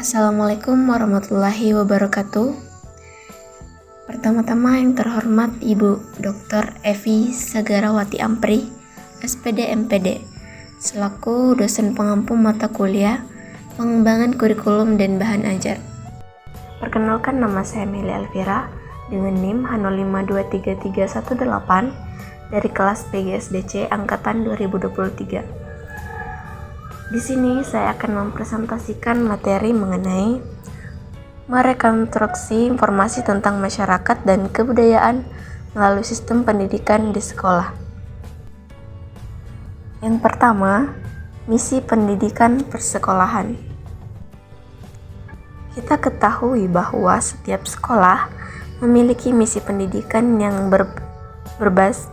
Assalamualaikum warahmatullahi wabarakatuh. Pertama-tama yang terhormat Ibu Dr. Evi Sagarawati Ampri, SPD MPD, selaku dosen pengampu mata kuliah pengembangan kurikulum dan bahan ajar. Perkenalkan, nama saya Meli Elvira dengan NIM H0523318 dari kelas PGSDC angkatan 2023. Di sini saya akan mempresentasikan materi mengenai merekonstruksi informasi tentang masyarakat dan kebudayaan melalui sistem pendidikan di sekolah. Yang pertama, misi pendidikan persekolahan. Kita ketahui bahwa setiap sekolah memiliki misi pendidikan yang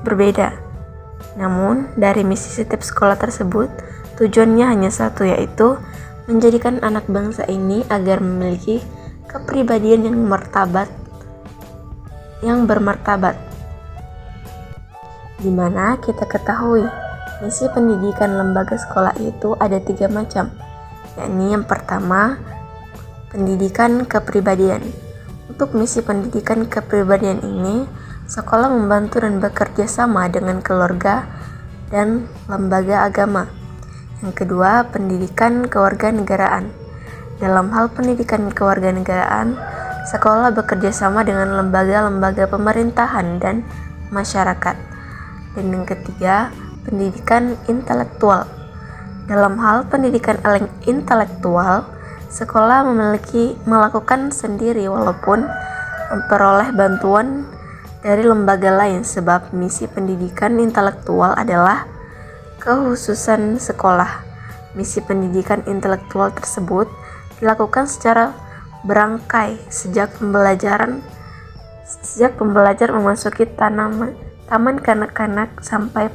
berbeda. Namun, dari misi setiap sekolah tersebut, tujuannya hanya satu, yaitu menjadikan anak bangsa ini agar memiliki kepribadian yang bermartabat. Dimana kita ketahui misi pendidikan lembaga sekolah itu ada 3 macam, yakni yang pertama, pendidikan kepribadian. Untuk misi pendidikan kepribadian ini, sekolah membantu dan bekerja sama dengan keluarga dan lembaga agama. Yang kedua, pendidikan kewarganegaraan. Dalam hal pendidikan kewarganegaraan, sekolah bekerja sama dengan lembaga-lembaga pemerintahan dan masyarakat. Dan yang ketiga, pendidikan intelektual. Dalam hal pendidikan intelektual, sekolah melakukan sendiri walaupun memperoleh bantuan dari lembaga lain, sebab misi pendidikan intelektual adalah kekhususan sekolah. Misi pendidikan intelektual tersebut dilakukan secara berangkai sejak pembelajar memasuki taman kanak-kanak sampai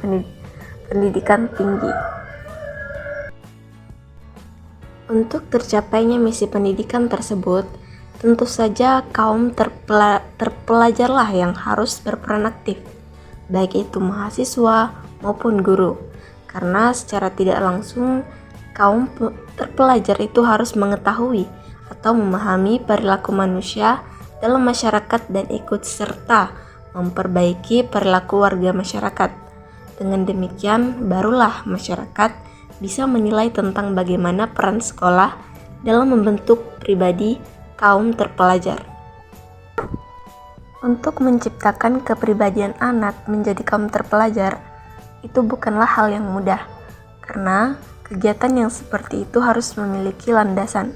pendidikan tinggi. Untuk tercapainya misi pendidikan tersebut, tentu saja kaum terpelajarlah yang harus berperan aktif, baik itu mahasiswa maupun guru. Karena secara tidak langsung, kaum terpelajar itu harus mengetahui atau memahami perilaku manusia dalam masyarakat dan ikut serta memperbaiki perilaku warga masyarakat. Dengan demikian, barulah masyarakat bisa menilai tentang bagaimana peran sekolah dalam membentuk pribadi kaum terpelajar. Untuk menciptakan kepribadian anak menjadi kaum terpelajar, itu bukanlah hal yang mudah, karena kegiatan yang seperti itu harus memiliki landasan.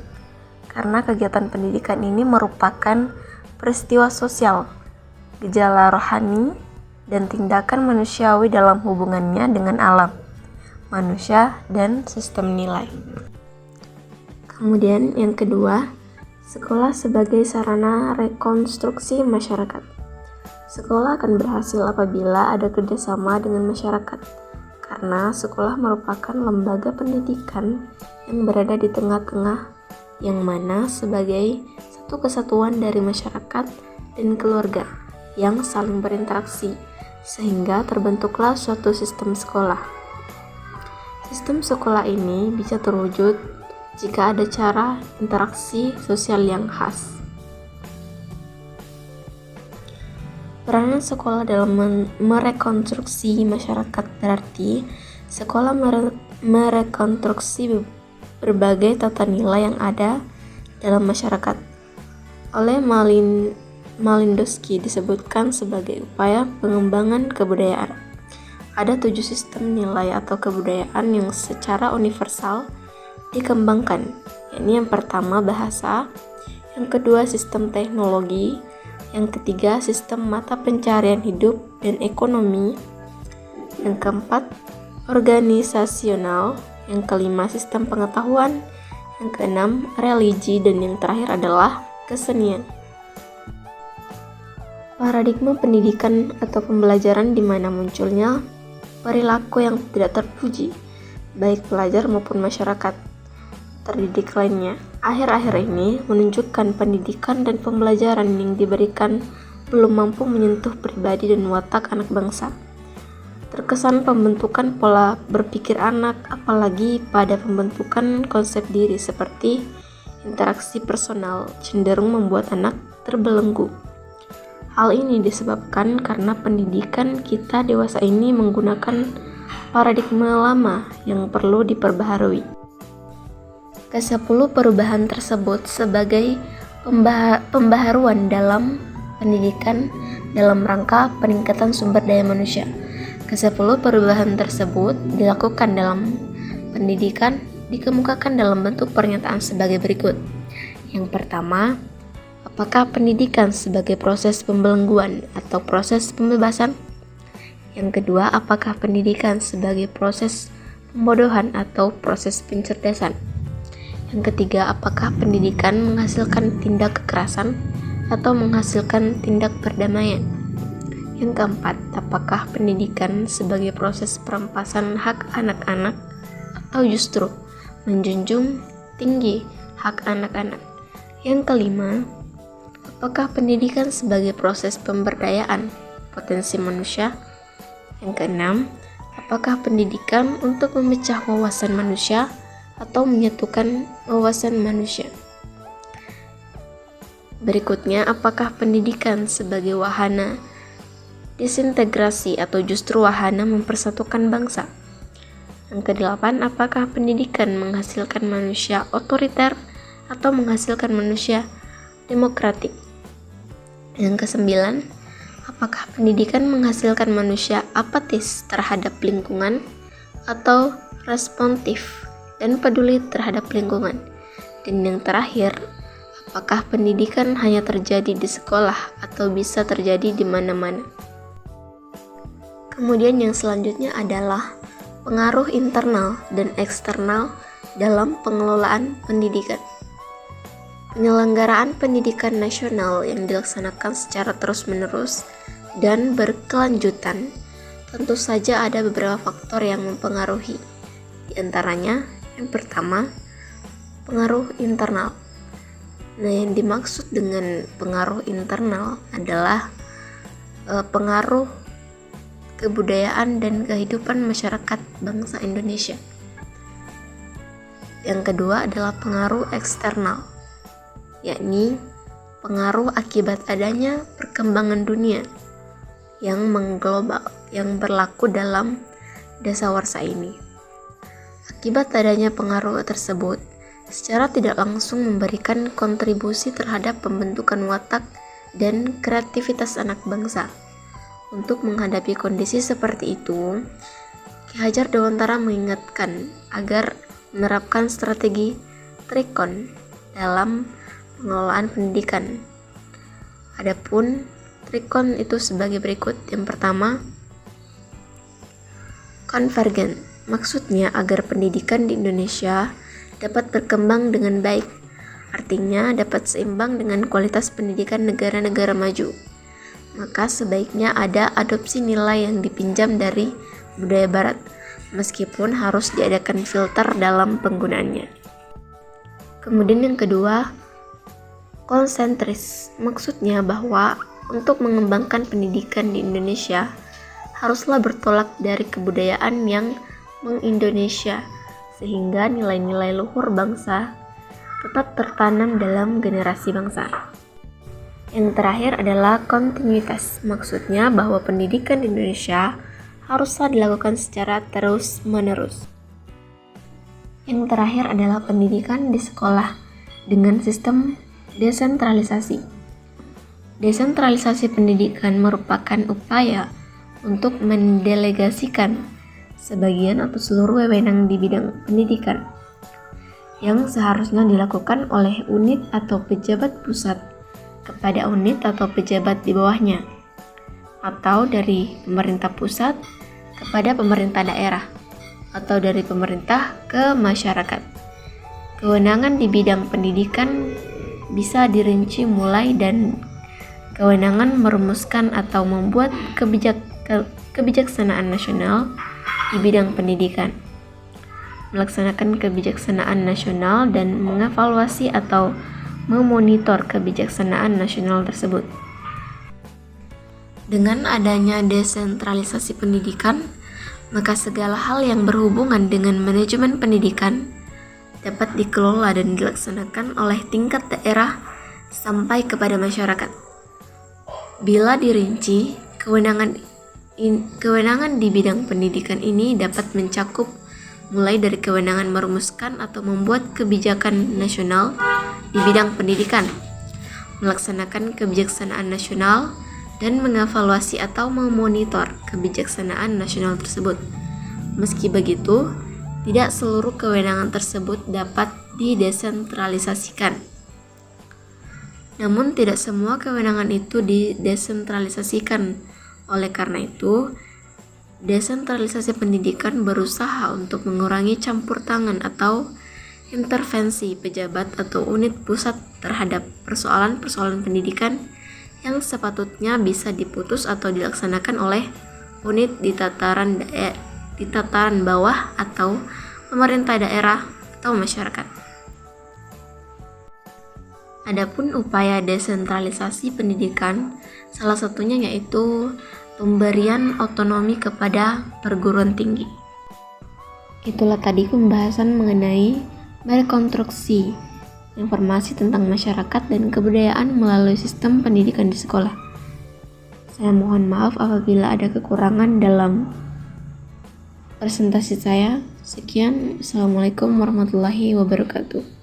Karena kegiatan pendidikan ini merupakan peristiwa sosial, gejala rohani, dan tindakan manusiawi dalam hubungannya dengan alam, manusia, dan sistem nilai. Kemudian yang kedua, sekolah sebagai sarana rekonstruksi masyarakat. Sekolah akan berhasil apabila ada kerjasama dengan masyarakat, karena sekolah merupakan lembaga pendidikan yang berada di tengah-tengah, yang mana sebagai satu kesatuan dari masyarakat dan keluarga yang saling berinteraksi, sehingga terbentuklah suatu sistem sekolah. Sistem sekolah ini bisa terwujud jika ada cara interaksi sosial yang khas. Peranan sekolah dalam merekonstruksi masyarakat berarti sekolah merekonstruksi berbagai tata nilai yang ada dalam masyarakat. Oleh Malinowski disebutkan sebagai upaya pengembangan kebudayaan. Ada 7 sistem nilai atau kebudayaan yang secara universal dikembangkan, yakni yang pertama bahasa, yang kedua sistem teknologi, yang ketiga sistem mata pencarian hidup dan ekonomi, yang keempat organisasional, yang kelima sistem pengetahuan, yang keenam religi, dan yang terakhir adalah kesenian. Paradigma pendidikan atau pembelajaran di mana munculnya perilaku yang tidak terpuji, baik pelajar maupun masyarakat terdidik lainnya. Akhir-akhir ini menunjukkan pendidikan dan pembelajaran yang diberikan belum mampu menyentuh pribadi dan watak anak bangsa. Terkesan pembentukan pola berpikir anak, apalagi pada pembentukan konsep diri seperti interaksi personal cenderung membuat anak terbelenggu. Hal ini disebabkan karena pendidikan kita dewasa ini menggunakan paradigma lama yang perlu diperbaharui. Ke-10 perubahan tersebut sebagai pembaharuan dalam pendidikan dalam rangka peningkatan sumber daya manusia. Ke-10 perubahan tersebut dilakukan dalam pendidikan dikemukakan dalam bentuk pernyataan sebagai berikut. Yang pertama, apakah pendidikan sebagai proses pembelengguan atau proses pembebasan? Yang kedua, apakah pendidikan sebagai proses pembodohan atau proses pencerdasan? Yang ketiga, apakah pendidikan menghasilkan tindak kekerasan atau menghasilkan tindak perdamaian? Yang keempat, apakah pendidikan sebagai proses perampasan hak anak-anak atau justru menjunjung tinggi hak anak-anak? Yang kelima, apakah pendidikan sebagai proses pemberdayaan potensi manusia? Yang keenam, apakah pendidikan untuk memecah wawasan manusia atau menyatukan wawasan manusia? Berikutnya, apakah pendidikan sebagai wahana desintegrasi atau justru wahana mempersatukan bangsa? Yang kedelapan, apakah pendidikan menghasilkan manusia otoriter atau menghasilkan manusia demokratik? Yang kesembilan, apakah pendidikan menghasilkan manusia apatis terhadap lingkungan atau responsif dan peduli terhadap lingkungan? Dan yang terakhir, apakah pendidikan hanya terjadi di sekolah atau bisa terjadi di mana-mana? Kemudian yang selanjutnya adalah pengaruh internal dan eksternal dalam pengelolaan pendidikan. Penyelenggaraan pendidikan nasional yang dilaksanakan secara terus-menerus dan berkelanjutan tentu saja ada beberapa faktor yang mempengaruhi. Di antaranya, yang pertama, pengaruh internal. Nah, yang dimaksud dengan pengaruh internal adalah pengaruh kebudayaan dan kehidupan masyarakat bangsa Indonesia. Yang kedua adalah pengaruh eksternal, yakni pengaruh akibat adanya perkembangan dunia yang mengglobal yang berlaku dalam dasawarsa ini. Akibat adanya pengaruh tersebut, secara tidak langsung memberikan kontribusi terhadap pembentukan watak dan kreativitas anak bangsa. Untuk menghadapi kondisi seperti itu, Ki Hajar Dewantara mengingatkan agar menerapkan strategi trikon dalam pengelolaan pendidikan. Adapun trikon itu sebagai berikut. Yang pertama, konvergen. Maksudnya agar pendidikan di Indonesia dapat berkembang dengan baik. Artinya dapat seimbang dengan kualitas pendidikan negara-negara maju. Maka sebaiknya ada adopsi nilai yang dipinjam dari budaya barat, meskipun harus diadakan filter dalam penggunaannya. Kemudian yang kedua, konsentris. Maksudnya bahwa untuk mengembangkan pendidikan di Indonesia haruslah bertolak dari kebudayaan yang mengindonesia, sehingga nilai-nilai luhur bangsa tetap tertanam dalam generasi bangsa. Yang terakhir adalah kontinuitas. Maksudnya bahwa pendidikan di Indonesia haruslah dilakukan secara terus-menerus. Yang terakhir adalah pendidikan di sekolah dengan sistem desentralisasi. Desentralisasi pendidikan merupakan upaya untuk mendelegasikan sebagian atau seluruh wewenang di bidang pendidikan yang seharusnya dilakukan oleh unit atau pejabat pusat kepada unit atau pejabat di bawahnya, atau dari pemerintah pusat kepada pemerintah daerah, atau dari pemerintah ke masyarakat. Kewenangan di bidang pendidikan bisa dirinci mulai dan kewenangan merumuskan atau membuat kebijaksanaan nasional di bidang pendidikan, melaksanakan kebijaksanaan nasional dan mengevaluasi atau memonitor kebijaksanaan nasional tersebut. Dengan adanya desentralisasi pendidikan, maka segala hal yang berhubungan dengan manajemen pendidikan dapat dikelola dan dilaksanakan oleh tingkat daerah sampai kepada masyarakat. Bila dirinci, kewenangan di bidang pendidikan ini dapat mencakup mulai dari kewenangan merumuskan atau membuat kebijakan nasional di bidang pendidikan, melaksanakan kebijaksanaan nasional, dan mengevaluasi atau memonitor kebijaksanaan nasional tersebut. Meski begitu, tidak seluruh kewenangan tersebut dapat didesentralisasikan. Namun tidak semua kewenangan itu didesentralisasikan. Oleh karena itu, desentralisasi pendidikan berusaha untuk mengurangi campur tangan atau intervensi pejabat atau unit pusat terhadap persoalan-persoalan pendidikan yang sepatutnya bisa diputus atau dilaksanakan oleh unit di tataran bawah atau pemerintah daerah atau masyarakat. Adapun upaya desentralisasi pendidikan, salah satunya yaitu pemberian otonomi kepada perguruan tinggi. Itulah tadi pembahasan mengenai merekonstruksi informasi tentang masyarakat dan kebudayaan melalui sistem pendidikan di sekolah. Saya mohon maaf apabila ada kekurangan dalam presentasi saya. Sekian, Assalamualaikum warahmatullahi wabarakatuh.